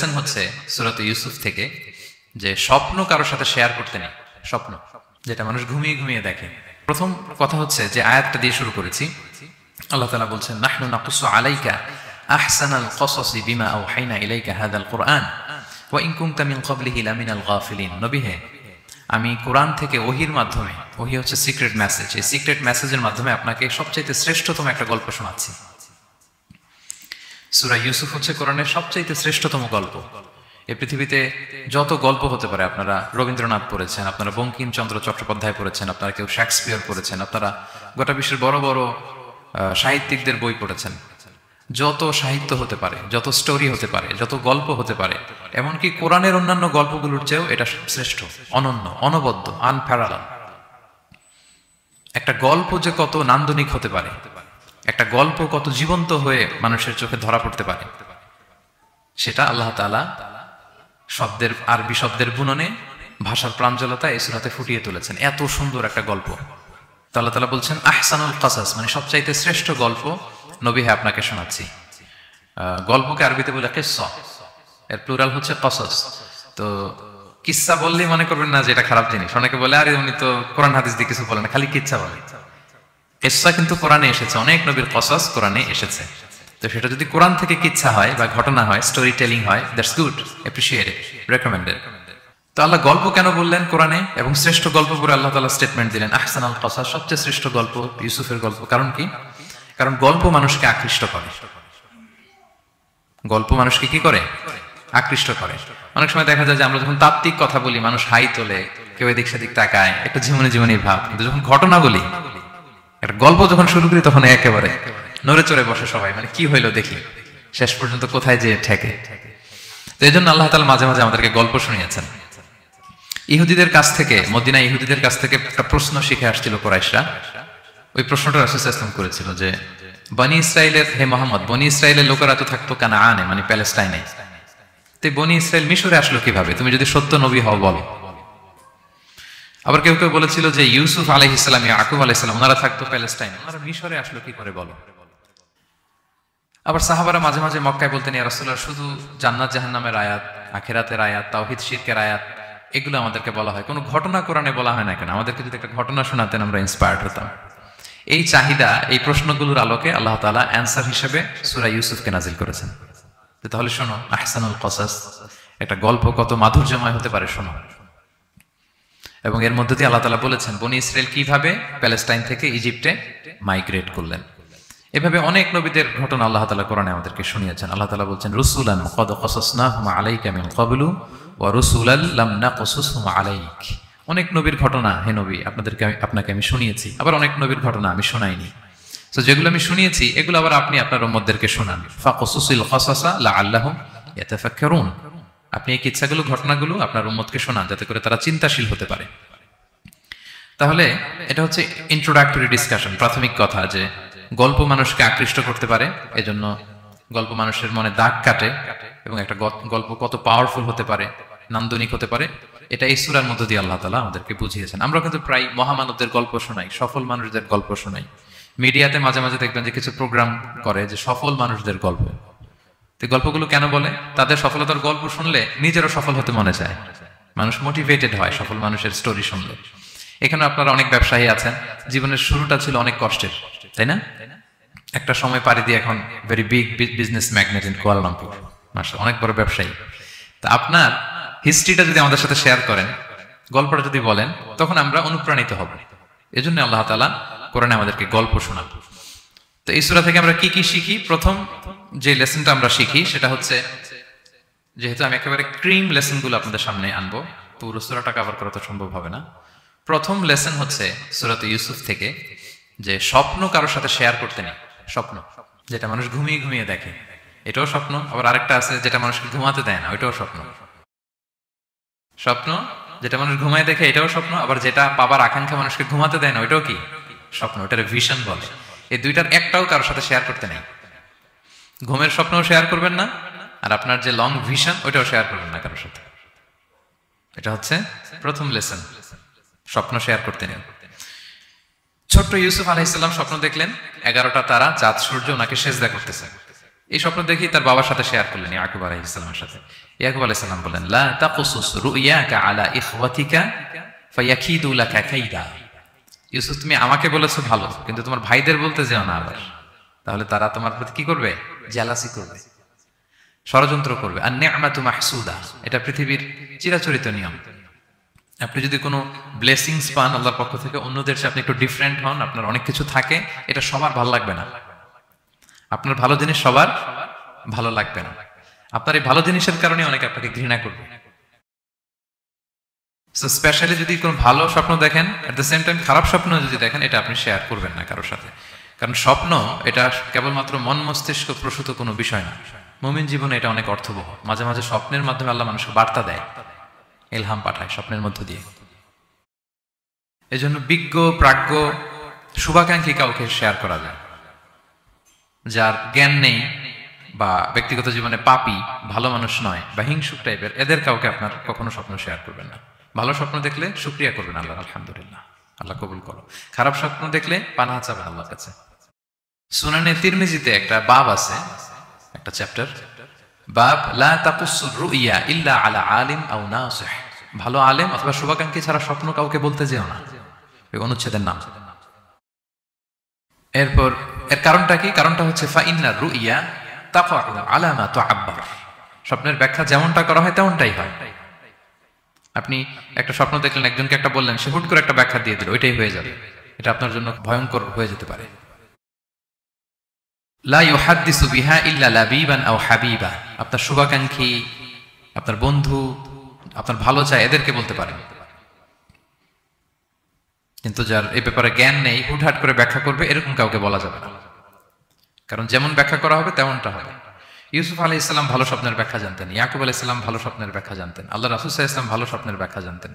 Lesson হচ্ছে সূরাত ইউসুফ থেকে যে স্বপ্ন কারোর সাথে শেয়ার করতে নেই। স্বপ্ন যেটা মানুষ ঘুমিয়ে ঘুমিয়ে দেখে। প্রথম কথা হচ্ছে যে আয়াতটা দিয়ে শুরু করেছি, আল্লাহ তাআলা বলছেন নাহনু নাকুসু আলাইকা আহসানাল কসাসি বিমা আওহাইনা ইলাইকা হাদাল কুরআন ওয়া ইন কুনতা মিন ক্বাবলিহি লামিনাল গাফিলিন। নবী হে, আমি কোরআন থেকে ওহির মাধ্যমে, ওহি হচ্ছে সিক্রেট মেসেজ, এই সিক্রেট মেসেজের মাধ্যমে আপনাকে সবচাইতে শ্রেষ্ঠতম একটা গল্প শোনাচ্ছি। সূরা ইউসুফ হচ্ছে কোরআনের সবচাইতে শ্রেষ্ঠতম গল্প। এই পৃথিবীতে যত গল্প হতে পারে, আপনারা রবীন্দ্রনাথ পড়েছেন, আপনারা বঙ্কিমচন্দ্র চট্টোপাধ্যায় পড়েছেন, আপনারা কেউ শেক্সপিয়র পড়েছেন, আপনারা গোটা বিশ্বের বড় বড় সাহিত্যিকদের বই পড়েছেন। যত সাহিত্য হতে পারে, যত স্টোরি হতে পারে, যত গল্প হতে পারে, এমনকি কোরআনের অন্যান্য গল্পগুলোর চেয়েও এটা শ্রেষ্ঠ, অনন্য, অনবদ্য, আনপ্যারালাল। একটা গল্প যে কত নান্দনিক হতে পারে, একটা গল্প কত জীবন্ত হয়ে মানুষের চোখে ধরা পড়তে পারে, সেটা আল্লাহ তাআলা শব্দের, আরবি শব্দের বুননে, ভাষার প্রাঞ্জলতা এই সূরাতে ফুটিয়ে তুলেছেন। এত সুন্দর একটা গল্প। তো আল্লাহ তাআলা বলছেন আহসানুল কাসাস, মানে সবচাইতে শ্রেষ্ঠ গল্প নবী হে আপনাকে শোনাচ্ছি। গল্পকে আরবিতে বলে কিসসা, এর প্লুরাল হচ্ছে কসাস। তো কিসসা বললেই মনে করবেন না যে এটা খারাপ জিনিস। অনেকে বলে আরে উনি তো কোরআন হাদিস দিয়ে কিছু বলে না, খালি কিচ্ছা বলে। কিসসা কিন্তু কোরআনে এসেছে, অনেক নবীর কসাস কোরআনে এসেছে। তো সেটা যদি কোরআন থেকে কিচ্ছা হয় বা ঘটনা হয়, স্টোরি টেলিং হয়, দ্যাটস গুড, অ্যাপ্রিশিয়েটেড, রেকমেন্ডেড। তো আল্লাহ গল্প কেন বললেন কোরআনে, এবং শ্রেষ্ঠ গল্প বলে আল্লাহ তাআলা স্টেটমেন্ট দিলেন আহসানুল কাসাস, সবচেয়ে শ্রেষ্ঠ গল্প ইউসুফের গল্প। কারণ কি? কারণ গল্প মানুষকে আকৃষ্ট করে। গল্প মানুষকে কি করে? আকৃষ্ট করে। অনেক সময় দেখা যায় যে আমরা যখন তাত্ত্বিক কথা বলি, মানুষ হাই তোলে, কেউ এদিক সেদিক তাকায়, একটা জীবনী জীবনী ভাব। কিন্তু যখন ঘটনা বলি, একটা গল্প যখন শুরু করি, তখন একেবারে নড়ে চড়ে বসে সবাই, মানে কি হইলো দেখি, শেষ পর্যন্ত কোথায় যে ঠেকে। তো এই জন্য আল্লাহ তাআলা মাঝে মাঝে আমাদেরকে গল্প শুনিয়েছেন। ইহুদিদের কাছ থেকে, মদিনা ইহুদিদের কাছ থেকে একটা প্রশ্ন শিখে আসছিল কুরাইশরা। ওই প্রশ্নটা রাসূল সাল্লাল্লাহু আলাইহি ওয়াসাল্লাম করেছিল যে বনি ইসরাইলের, হে মুহাম্মদ, বনি ইসরাইলের লোকেরা তো থাকতো কানাআনে, মানে প্যালেস্টাইনে। তো বনি ইসরাইল মিশরে আসলো কিভাবে? তুমি যদি সত্য নবী হও বলো। আবার কেউ কেউ বলেছিল যে ইউসুফ আলাইহিস সালাম, ইয়াকুব আলাইহিস সালাম, ওনারা থাকতো প্যালেস্টাইনে, ওনারা মিশরে আসলো কি করে বলো। আবার সাহাবারা মাঝে মাঝে মক্কায় বলতেন ইয়া রাসূলুল্লাহ, শুধু জান্নাত জাহান্নামের আয়াত, আখিরাতের আয়াত, তাওহীদ শিরকের আয়াত, এগুলো আমাদেরকে বলা হয়, কোনো ঘটনা কোরআনে বলা হয় না কেন? আমাদেরকে যদি একটা ঘটনা শোনাতেন আমরা ইন্সপায়ার্ড হতাম। এই চাহিদা, এই প্রশ্নগুলোর আলোকে আল্লাহ তাআলা অ্যানসার হিসেবে সূরা ইউসুফকে নাজিল করেছেন। তাহলে শোনো, আহসানুল কসাস, একটা গল্প কত মাধুর্যময় হতে পারে শোনো। এবং এর মধ্যে দিয়ে আল্লাহ তাআলা বলেছেন বনি ইসরাইল কিভাবে প্যালেস্টাইন থেকে ইজিপ্টে মাইগ্রেট করলেন। এভাবে অনেক নবীদের ঘটনা আল্লাহ তাআলা কোরআনে আমাদেরকে শুনিয়েছেন। আল্লাহ তাআলা বলছেন রুসুলান ক্বাদ কাসাসনাহুম আলাইকা মিন ক্বাবলু ওয়া রুসুলাল লাম নাকসুসহুম আলাইক। অনেক নবীর ঘটনা হে নবী আপনাকে আমি শুনিয়েছি, আবার অনেক নবীর ঘটনা আমি শোনাইনি। তো যেগুলো আমি শুনিয়েছি এগুলো আবার আপনি আপনার উম্মতদেরকে শোনান। ফাকসুসিল কাসাসা লাআল্লাহুম ইয়াতাফাক্কারুন। আপনি এই কিচ্ছাগুলো, ঘটনাগুলো আপনার উম্মতকে শোনান, যাতে করে তারা চিন্তাশীল হতে পারে। তাহলে এটা হচ্ছে ইন্ট্রোডাক্টরি ডিসকাশন, প্রাথমিক কথা, যে গল্প মানুষকে আকৃষ্ট করতে পারে, এজন্য গল্প মানুষের মনে দাগ কাটে, এবং একটা গল্প কত পাওয়ারফুল হতে পারে, নান্দনিক হতে পারে, এটা এই সূরার মধ্য দিয়ে আল্লাহ তাআলা আমাদেরকে বুঝিয়েছেন। আমরা কিন্তু প্রায় মহামানবদের গল্প শোনাই, সফল মানুষদের গল্প শোনাই। মিডিয়াতে মাঝে মাঝে দেখবেন যে কিছু প্রোগ্রাম করে যে সফল মানুষদের গল্প। তো গল্পগুলো কেন বলে? তাদের সফলতার গল্প শুনলে নিজেরও সফল হতে মনে চায়, মানুষ মোটিভেটেড হয় সফল মানুষের স্টোরি শুনলে। এখানে আপনারা অনেক ব্যবসায়ী আছেন, জীবনের শুরুটা ছিল অনেক কষ্টের, তাই না? একটা সময় পাড়ি দিয়ে এখন very big business magnate in Kuala Lumpur, মাশাআল্লাহ, অনেক বড় ব্যবসায়ী। তা আপনার হিস্ট্রিটা যদি আমাদের সাথে শেয়ার করেন, গল্পটা যদি বলেন, তখন আমরা অনুপ্রাণিত হব। এজন্য আল্লাহ তাআলা কোরআনে আমাদেরকে গল্প শোনান। তো এই সূরা থেকে আমরা কি কি শিখি? প্রথম যে লেসনটা আমরা শিখি সেটা হচ্ছে, যেহেতু আমি একেবারে ক্রিম লেসনগুলো আপনাদের সামনে আনবো, পুরো সূরাটা কভার করা তো সম্ভব হবে না। প্রথম লেসন হচ্ছে সূরাত ইউসুফ থেকে যে স্বপ্ন কারোর সাথে শেয়ার করতে নেই। স্বপ্ন যেটা মানুষ ঘুমিয়ে ঘুমিয়ে দেখে, এটাও স্বপ্ন। আবার আরেকটা আছে যেটা মানুষকে ঘুমাতে দেয় না, ওইটাও স্বপ্ন। স্বপ্ন যেটা মানুষ ঘুমায় দেখে, এটাও স্বপ্ন। আবার যেটা পাবার আকাঙ্ক্ষা মানুষকে ঘুমাতে দেয় না, ওইটাও কি? স্বপ্ন। ওটার ভিশন বলে। এই দুইটার একটাও কারোর সাথে শেয়ার করতে নেই। ঘুমের স্বপ্নও শেয়ার করবেন না, আর আপনার যে লং ভিশন ওইটাও শেয়ার করবেন না কারোর সাথে। এটা হচ্ছে প্রথম লেসন, স্বপ্ন শেয়ার করতে নেই। ছোট্ট ইউসুফ আলাইহিস সালাম স্বপ্ন দেখলেন 11টা তারা, চাঁদ, সূর্য ওনাকে সেজদা করতেছে। এই স্বপ্ন দেখি তার বাবার সাথে শেয়ার করলেন ইয়াকুব আলাইহিস সালামের সাথে। ইয়াকুব আলাইহিস সালাম বললেন, লা তাকুসুস রুইয়াকা আলা ইখওয়াতিকা ফায়াকিদু লাকা কাইদা। ইউসুফ, তুমি আমাকে বলেছো ভালো, কিন্তু তোমার ভাইদের বলতে যেও না আবার, তাহলে তারা তোমার প্রতি কি করবে? জেলাসি করবে, ষড়যন্ত্র করবে। আর নি'মাতু মাহসুদা, এটা পৃথিবীর চিরাচরিত নিয়ম। আপনি যদি কোনো ব্লেসিংস পান আল্লাহর পক্ষ থেকে, অন্যদের চেয়ে আপনি একটু ডিফারেন্ট হন, আপনার অনেক কিছু থাকে, এটা সবার ভালো লাগবে না। আপনার ভালো জিনিস সবার ভালো লাগবে না। আপনার এই ভালো জিনিসের কারণে অনেকে আপনাকে ঘৃণা করবে। সো স্পেশালি যদি কোনো ভালো স্বপ্ন দেখেন, এট দ্য সেম টাইম খারাপ স্বপ্ন যদি দেখেন, এটা আপনি শেয়ার করবেন না কারোর সাথে। কারণ স্বপ্ন এটা কেবলমাত্র মন মস্তিষ্ক প্রসূত কোনো বিষয় না। মুমিন জীবনে এটা অনেক অর্থবহ। মাঝে মাঝে স্বপ্নের মাধ্যমে আল্লাহ মানুষকে বার্তা দেয়, ইলহাম পাঠায় স্বপ্নের মধ্য দিয়ে। এই জন্য বিজ্ঞ, প্রাজ্ঞ, শুভাকাঙ্ক্ষী কাউকে শেয়ার করা যায়। যার জ্ঞান নেই বা ব্যক্তিগত জীবনে পাপী, ভালো মানুষ নয় বা হিংসুক টাইপের, এদের কাউকে আপনার কখনো স্বপ্ন শেয়ার করবেন না। ভালো স্বপ্ন দেখলে শুকরিয়া করবেন আল্লাহ, আলহামদুলিল্লাহ, আল্লাহ কবুল করো। খারাপ স্বপ্ন দেখলে পানাহ চাবেন আল্লাহর কাছে। সুনানে তিরমিজিতে একটা বাব আছে, একটা চ্যাপ্টার, বাব লা তাকুসুর রুইয়া ইল্লা আলা আলিম আও নাসিহ। ভালো আলেম অথবা শুভাকাঙ্ক্ষী ছাড়া স্বপ্ন কাউকে বলতে যেও না, এই অনুচ্ছেদের নাম। এরপর এর কারণটা কি? কারণটা হচ্ছে ফাইন্না রুইয়া তাকাউ আলা মা তুআব্বার। স্বপ্নের ব্যাখ্যা যেমনটা করা হয় তেমনটাই হয়। আপনি একটা স্বপ্ন দেখলেন, একজনকে একটা বললেন, সে হুট করে একটা ব্যাখ্যা দিয়ে দিল, ওইটাই হয়ে যাবে। এটা আপনার জন্য ভয়ঙ্কর হয়ে যেতে পারে। লা ইউহাদ্দিসু বিহা ইল্লা লাবিবান আও হাবিবা। আপনার শুভাকাঙ্ক্ষী, আপনার বন্ধু, আপনার ভালো চায়, এদেরকে বলতে পারেন। কিন্তু যার এই ব্যাপারে জ্ঞান নেই, হুটহাট করে ব্যাখ্যা করবে, এরকম কাউকে বলা যাবে না। কারণ যেমন ব্যাখ্যা করা হবে তেমনটা হবে। ইউসুফ আলাইহিস সালাম ভালো স্বপ্নের ব্যাখ্যা জানতেন, ইয়াকুব আলাইহিস সালাম ভালো স্বপ্নের ব্যাখ্যা জানতেন, আল্লাহ রাসূল সাল্লাল্লাহু আলাইহি ওয়াসাল্লাম ভালো স্বপ্নের ব্যাখ্যা জানতেন।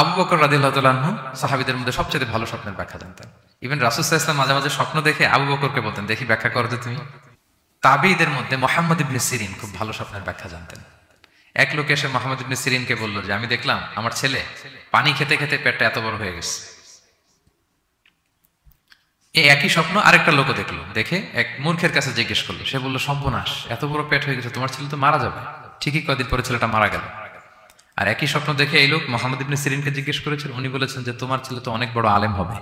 আবু বকর রাদিয়াল্লাহু তাআলা আনহু সাহাবীদের মধ্যে সবচেয়ে ভালো স্বপ্নের ব্যাখ্যা জানতেন। ইভেন রাসূল সাল্লাল্লাহু আলাইহি ওয়াসাল্লাম মাঝে মাঝে স্বপ্ন দেখে আবু বকরকে বলতেন, দেখি ব্যাখ্যা করো তো তুমি। তাবেঈদের মধ্যে মুহাম্মদ ইবনে সিরিন খুব ভালো স্বপ্নের ব্যাখ্যা জানতেন। এক লোক এসে মুহাম্মদ ইবনে সিরিনকে বলল যে, আমি দেখলাম আমার ছেলে পানি খেতে খেতে পেটটা এত বড় হয়ে গেছে। এই একই স্বপ্ন আরেকটা লোকও দেখলো, দেখে এক মূর্খের কাছে জিজ্ঞেস করলো। সে বলল, সর্বনাশ, এত বড় পেট হয়ে গেছে, তোমার ছেলে তো মারা যাবে। ঠিকই কয়েকদিন পরে ছেলেটা মারা গেল। আর একই স্বপ্ন দেখে এই লোক মুহাম্মদ ইবনে সিরিনকে জিজ্ঞেস করেছিল, উনি বলেছেন যে তোমার ছেলে তো অনেক বড় আলেম হবে।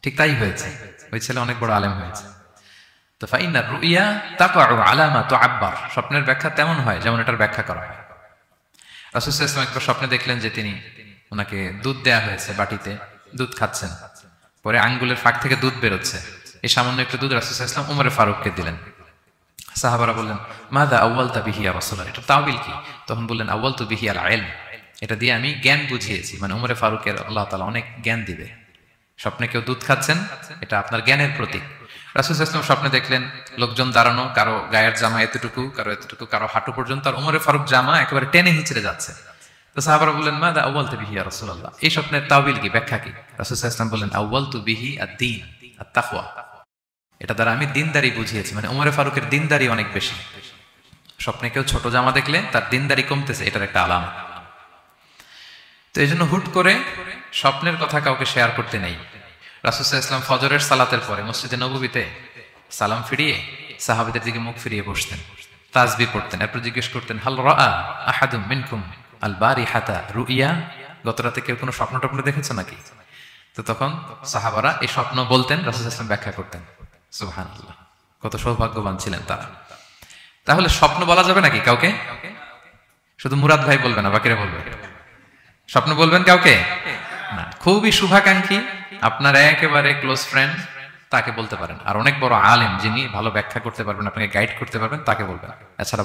ঠিক তাই হয়েছে, ওই ছেলে অনেক বড় আলেম হয়েছে। তো ফাইন্না রুইয়া তাকাউ আলা মা তুআব্বার। স্বপ্নের ব্যাখ্যা তেমন হয় যেমন এটার ব্যাখ্যা করা হয়। রাসূল সাল্লাল্লাহু আলাইহি ওয়াসাল্লাম একবার স্বপ্নে দেখলেন যে তিনি, ওনাকে দুধ দেয়া হয়েছে, বাটিতে দুধ খাচ্ছেন, পরে আঙ্গুলের ফাঁক থেকে দুধ বেরোচ্ছে। এই সামান্য একটু দুধ রাসূল সাল্লাল্লাহু আলাইহি ওয়াসাল্লাম উমরে ফারুককে দিলেন। সাহাবারা বললেন, মাযা আউয়ালতা বিহি ইয়া রাসূলুল্লাহ, এটা তাওয়িল কি? তখন বললেন, আউয়ালতু বিহি আল ইলম, এটা দিয়ে আমি জ্ঞান বুঝিয়েছি। মানে উমরে ফারুকের আল্লাহ তাআলা অনেক জ্ঞান দিবে। স্বপ্নে কেউ দুধ খাচ্ছেন, এটা আপনার জ্ঞানের প্রতীক। রাসূল সাল্লাল্লাহু আলাইহি ওয়াসাল্লাম স্বপ্নে দেখলেন লোকজন দাঁড়ানো, কারো গায়ের জামা এতটুকু, কারো এতটুকু, কারো হাঁটু পর্যন্ত, আর উমরে ফারুক জামা একেবারে টেনে হিঁচড়ে যাচ্ছে। তো সাহাবারা বললেন, মাযা আউয়ালতু বিহি ইয়া রাসূলুল্লাহ, এই স্বপ্নের তাওয়িল কি, ব্যাখ্যা কি? রাসূল সাল্লাল্লাহু আলাইহি ওয়াসাল্লাম বললেন, আউয়ালতু বিহি আদ-দীন আত-তাকওয়া, এটা দ্বারা আমি দিনদারি বুঝিয়েছি। মানে উমরে ফারুকের দিনদারি অনেক বেশি। স্বপ্নে কেউ ছোট জামা দেখলে তার দিনদারি কমতেছে, এটার একটা আলামত। তো এই জন্য হুট করে স্বপ্নের কথা কাউকে শেয়ার করতে নেই। রাসূল সাল্লাল্লাহু আলাইহি ওয়াসাল্লাম ফজরের সালাতের পরে মসজিদে নববীতে সালাম ফিরিয়ে সাহাবীদের দিকে মুখ ফিরিয়ে বসতেন, তাসবিহ পড়তেন, এরপর জিজ্ঞেস করতেন, হাল রাআ আহাদুম মিনকুম আল বারিহাতা রুইয়া, গত রাতে কেউ কোনো স্বপ্ন টপ্ন দেখেছে নাকি? তো তখন সাহাবারা এই স্বপ্ন বলতেন, রাসূল সাল্লাল্লাহু আলাইহি ওয়াসাল্লাম ব্যাখ্যা করতেন। সুবহানাল্লাহ, কত সৌভাগ্যবান ছিলেন তারা। তাহলে স্বপ্ন বলা যাবে নাকি কাউকে? শুধু মুরাদ ভাই বলবে না, বাকিরা বলবে? স্বপ্ন বলবেন কাউকে না। খুবই শুভাকাঙ্ক্ষী, আপনার একেবারে ক্লোজ ফ্রেন্ড, তাকে বলতে পারেন। আর অনেক বড় আলেম যিনি ভালো ব্যাখ্যা করতে পারবেন, আপনাকে গাইড করতে পারবেন, তাকে বলবেন। এছাড়া